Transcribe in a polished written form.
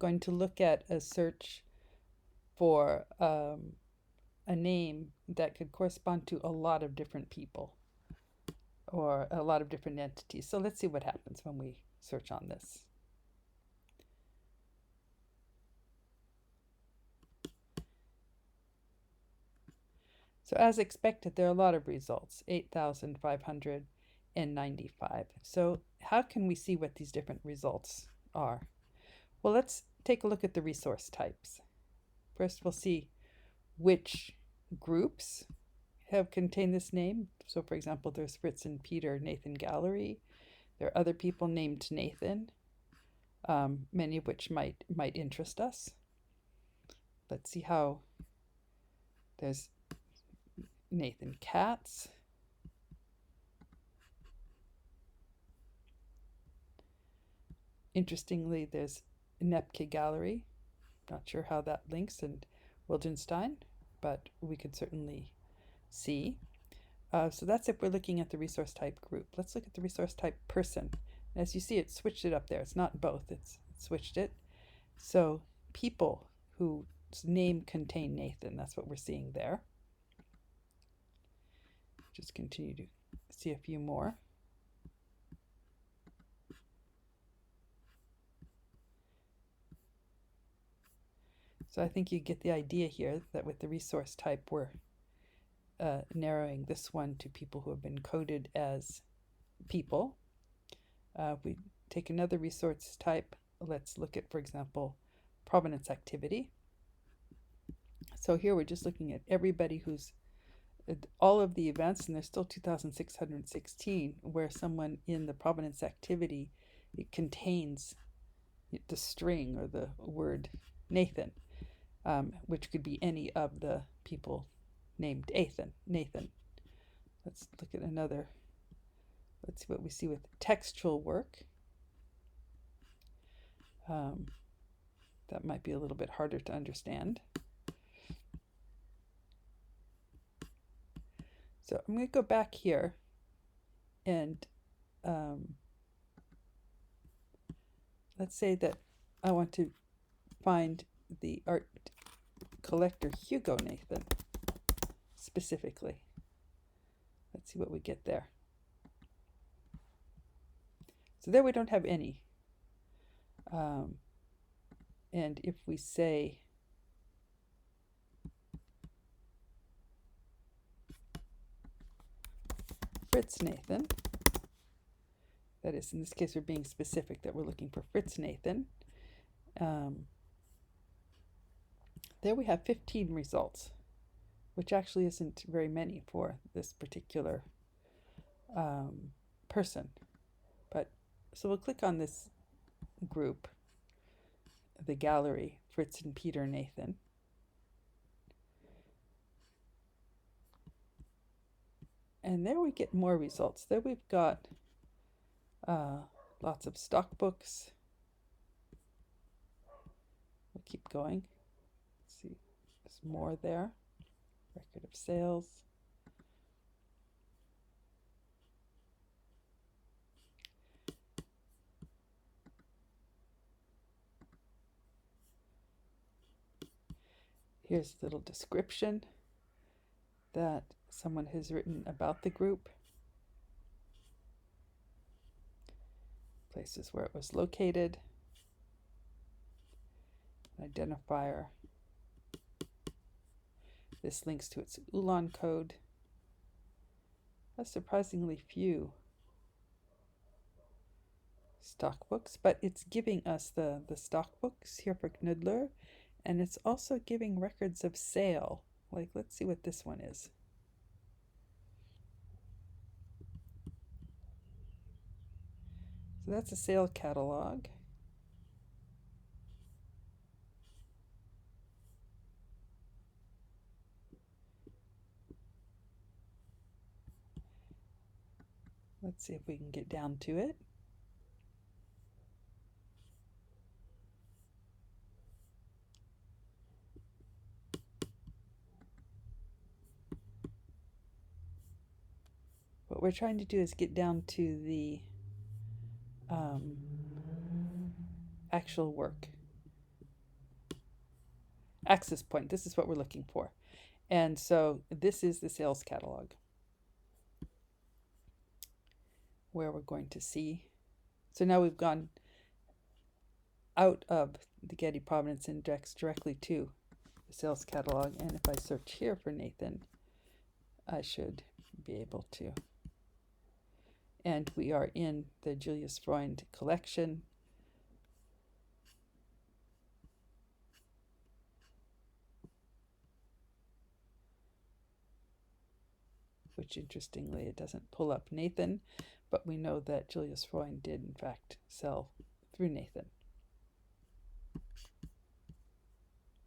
going to look at a search for a name that could correspond to a lot of different people or a lot of different entities. So let's see what happens when we search on this. So as expected, there are a lot of results, 8,595. So how can we see what these different results are? Well, let's take a look at the resource types. First, we'll see which groups have contained this name. So for example, there's Fritz and Peter Nathan Gallery. There are other people named Nathan, many of which might interest us. Let's see how there's Nathan Katz. Interestingly, there's Nepke Gallery. Not sure how that links, and Wildenstein, but we could certainly see. So that's if we're looking at the resource type group. Let's look at the resource type person. As you see, it switched it up there. It's not both, it switched it. So people whose name contain Nathan, that's what we're seeing there. Just continue to see a few more. So I think you get the idea here that with the resource type, we're narrowing this one to people who have been coded as people. If we take another resource type, let's look at, for example, provenance activity. So here we're just looking at everybody who's all of the events, and there's still 2,616 where someone in the provenance activity, it contains the string or the word Nathan, which could be any of the people named Nathan. Let's look at another. Let's see what we see with textual work. That might be a little bit harder to understand. So I'm going to go back here and let's say that I want to find the art collector Hugo Nathan specifically. Let's see what we get there. So there we don't have any. And if we say Fritz Nathan, that is, in this case, we're being specific that we're looking for Fritz Nathan. There we have 15 results, which actually isn't very many for this particular person. But so we'll click on this group, the gallery, Fritz and Peter Nathan. And there we get more results. There we've got lots of stock books. We'll keep going. Let's see, there's more there. Record of sales. Here's a little description that someone has written about the group. Places where it was located. Identifier. This links to its Ulan code. That's surprisingly few stock books, but it's giving us the stock books here for Knoedler, and it's also giving records of sale. Like, let's see what this one is. So that's a sale catalog. Let's see if we can get down to it. What we're trying to do is get down to the actual work. access point. This is what we're looking for. And so this is the sales catalog, where we're going to see. So now we've gone out of the Getty Provenance Index directly to the sales catalog. And if I search here for Nathan, I should be able to. And we are in the Julius Freund collection. Which, interestingly, it doesn't pull up Nathan, but we know that Julius Freund did, in fact, sell through Nathan.